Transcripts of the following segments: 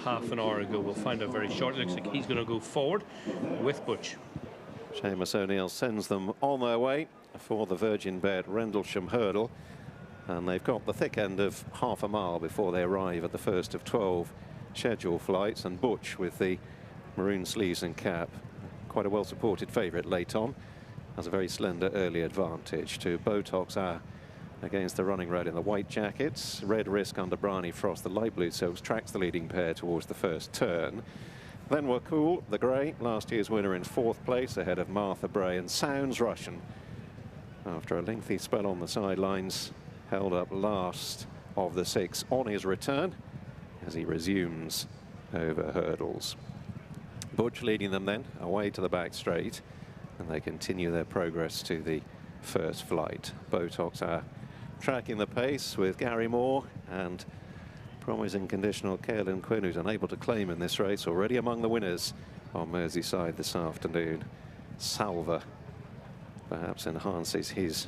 half an hour ago. We'll find out very shortly. Looks like he's going to go forward with Butch. Seamus O'Neill sends them on their way for the Virgin Bed Rendlesham hurdle, and they've got the thick end of half a mile before they arrive at the first of 12 scheduled flights. And Butch, with the maroon sleeves and cap, quite a well-supported favourite late on, has a very slender early advantage to BOTOX against the running red in the white jackets. Red Risk under Bryony Frost, the light blue silks, tracks the leading pair towards the first turn. Then We're Cool, the grey, last year's winner, in 4th place ahead of Martha Bray, and Sounds Russian, after a lengthy spell on the sidelines, held up last of the 6 on his return as he resumes over hurdles. Butch leading them then away to the back straight, and they continue their progress to the first flight. BOTOX are tracking the pace with Gary Moore and promising conditional Caelan Quinn, who's unable to claim in this race, already among the winners on Merseyside this afternoon. Salva perhaps enhances his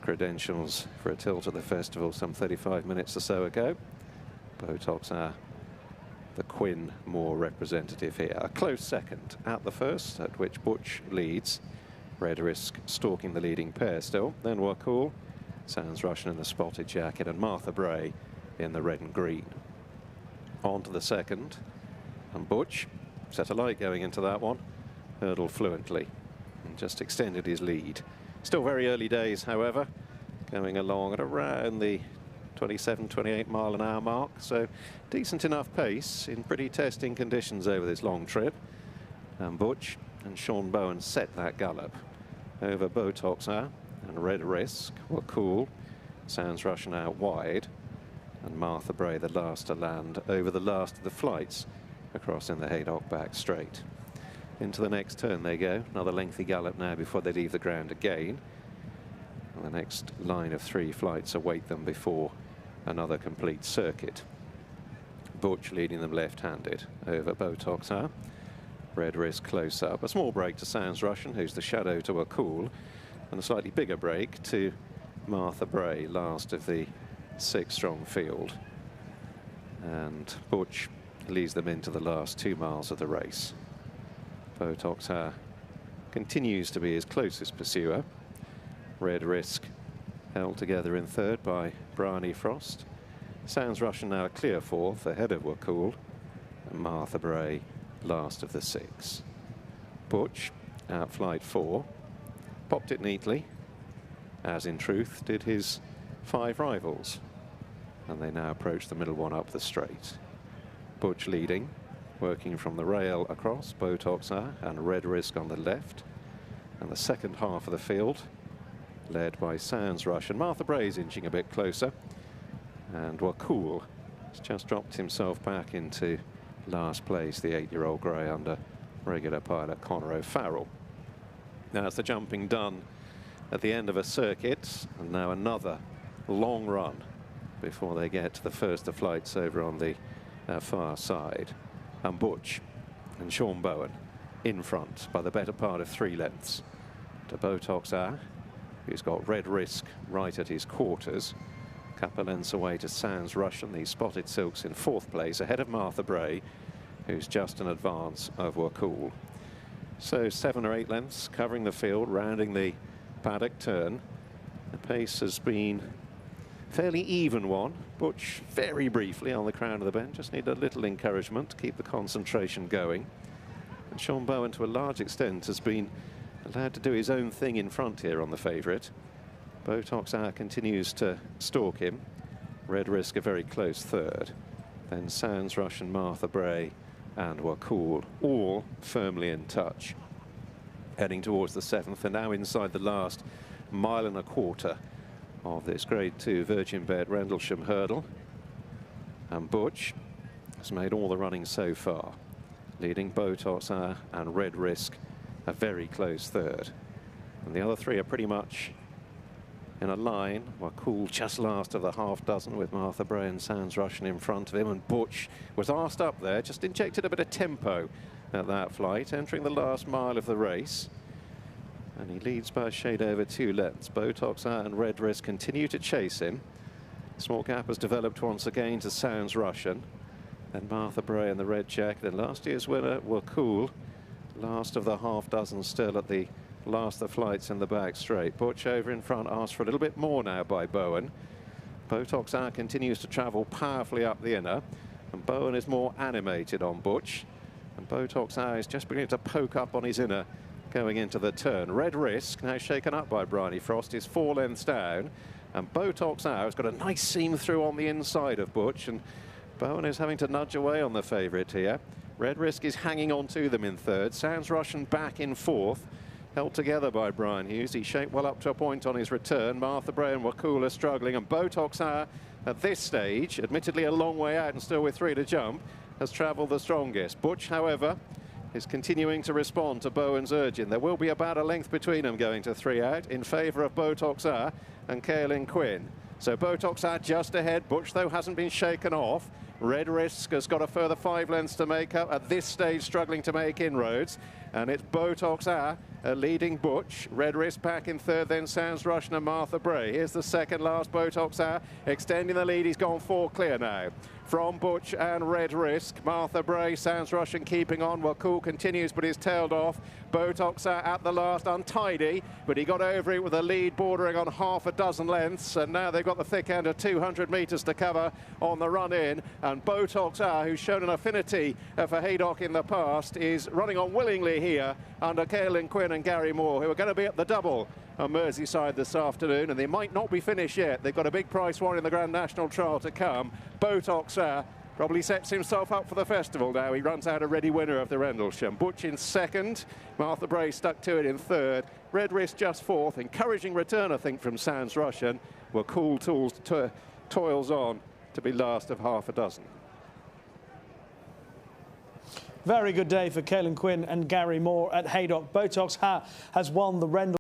credentials for a tilt at the festival some 35 minutes or so ago. BOTOX are the Quinn Moore representative here. A close second at the first, at which Butch leads. Red Risk stalking the leading pair still. Then We're Cool, Sounds Russian in the spotted jacket, and Martha Bray in the red and green. On to the second, and Butch set a light going into that one, hurdled fluently and just extended his lead. Still very early days, however, going along at around the 27-28 mile an hour mark, so decent enough pace in pretty testing conditions over this long trip. And Butch and Sean Bowen set that gallop over BOTOX and Red Risk. We're Cool, Sounds Russian out wide, and Martha Bray the last to land over the last of the flights across in the Haydock back straight. Into the next turn they go. Another lengthy gallop now before they leave the ground again. And the next line of 3 flights await them before another complete circuit. Butch leading them left-handed over BOTOX. Red Risk close up. A small break to Sounds Russian, who's the shadow to We're Cool, and a slightly bigger break to Martha Bray, last of the 6-strong field. And Butch leads them into the last 2 miles of the race. BOTOX continues to be his closest pursuer. Red Risk held together in 3rd by Bryony Frost. Sounds Russian now a clear 4th ahead of We're Cool, and Martha Bray last of the 6. Butch out flight 4, popped it neatly, as in truth did his 5 rivals, and they now approach the middle one up the straight. Butch leading, working from the rail across, BOTOX and Red Risk on the left, and the second half of the field led by Sounds Russian. Martha Bray's inching a bit closer, and We're Cool has just dropped himself back into last place, the 8-year-old grey under regular pilot Conor O'Farrell. Now it's the jumping done at the end of a circuit, and now another long run before they get to the first of flights over on the far side. And Butch and Sean Bowen in front by the better part of 3 lengths to BOTOX, who's got Red Risk right at his quarters. Couple lengths away to Sounds Russian, the spotted silks, in 4th place ahead of Martha Bray, who's just in advance of We're Cool. So 7 or 8 lengths covering the field, rounding the paddock turn. The pace has been fairly even one. Butch very briefly on the crown of the bend, just need a little encouragement to keep the concentration going. And Sean Bowen, to a large extent, has been allowed to do his own thing in front here on the favourite. BOTOX continues to stalk him. Red Risk a very close 3rd. Then Sounds Russian, Martha Bray and We're Cool, all firmly in touch. Heading towards the 7th, and now inside the last 1.25 miles of this Grade 2 Virgin Bed Rendlesham hurdle. And Butch has made all the running so far, leading BOTOX and Red Risk a very close 3rd. And the other 3 are pretty much in a line. We're Cool just last of the half dozen, with Martha Bray and Sounds Russian in front of him. And Butch was asked up there, just injected a bit of tempo at that flight, entering the last mile of the race. And he leads by a shade over 2 lengths. BOTOX and Red Risk continue to chase him. Small gap has developed once again to Sounds Russian. Then Martha Bray in the red jacket, and last year's winner were Cool. Last of the half dozen still at the last of the flights in the back straight. Butch over in front, asked for a little bit more now by Bowen. BOTOX Hour continues to travel powerfully up the inner, and Bowen is more animated on Butch. And BOTOX Hour is just beginning to poke up on his inner going into the turn. Red Risk, now shaken up by Bryony Frost, is 4 lengths down. And BOTOX Hour has got a nice seam through on the inside of Butch, and Bowen is having to nudge away on the favourite here. Red Risk is hanging on to them in third. Sounds Russian back in fourth. Held together by Brian Hughes. He shaped well up to a point on his return. Martha Bray and Wakula struggling, and BOTOX Hour at this stage, admittedly a long way out and still with 3 to jump, has travelled the strongest. Butch, however, is continuing to respond to Bowen's urging. There will be about a length between them going to 3 out in favour of BOTOX Hour and Caoilinn Quinn. So BOTOX Hour just ahead. Butch, though, hasn't been shaken off. Red Risk has got a further 5 lengths to make up. At this stage, struggling to make inroads. And it's BOTOX Hour leading Butch. Red Risk back in third, then Sounds Russian and Martha Bray. Here's the second last BOTOX Hour extending the lead. He's gone 4 clear now from Butch and Red Risk. Martha Bray, Sounds Russian keeping on. Well, Cool continues, but he's tailed off. BOTOX Hour at the last, untidy, but he got over it with a lead bordering on half a dozen lengths, and now they've got the thick end of 200 metres to cover on the run in. And BOTOX Hour, who's shown an affinity for Haydock in the past, is running on willingly here under Caoilinn Quinn and Gary Moore, who are going to be at the double on Merseyside this afternoon, and they might not be finished yet. They've got a big prize one in the Grand National Trial to come. BOTOX Hour probably sets himself up for the festival now. He runs out a ready winner of the Rendlesham. Butch in second, Martha Bray stuck to it in third, Red Risk just fourth. Encouraging return, I think, from Sounds Russian. Well, Cool Tools toils on to be last of half a dozen. Very good day for Caoilinn Quinn and Gary Moore at Haydock. BOTOX Hour has won the Rendlesham.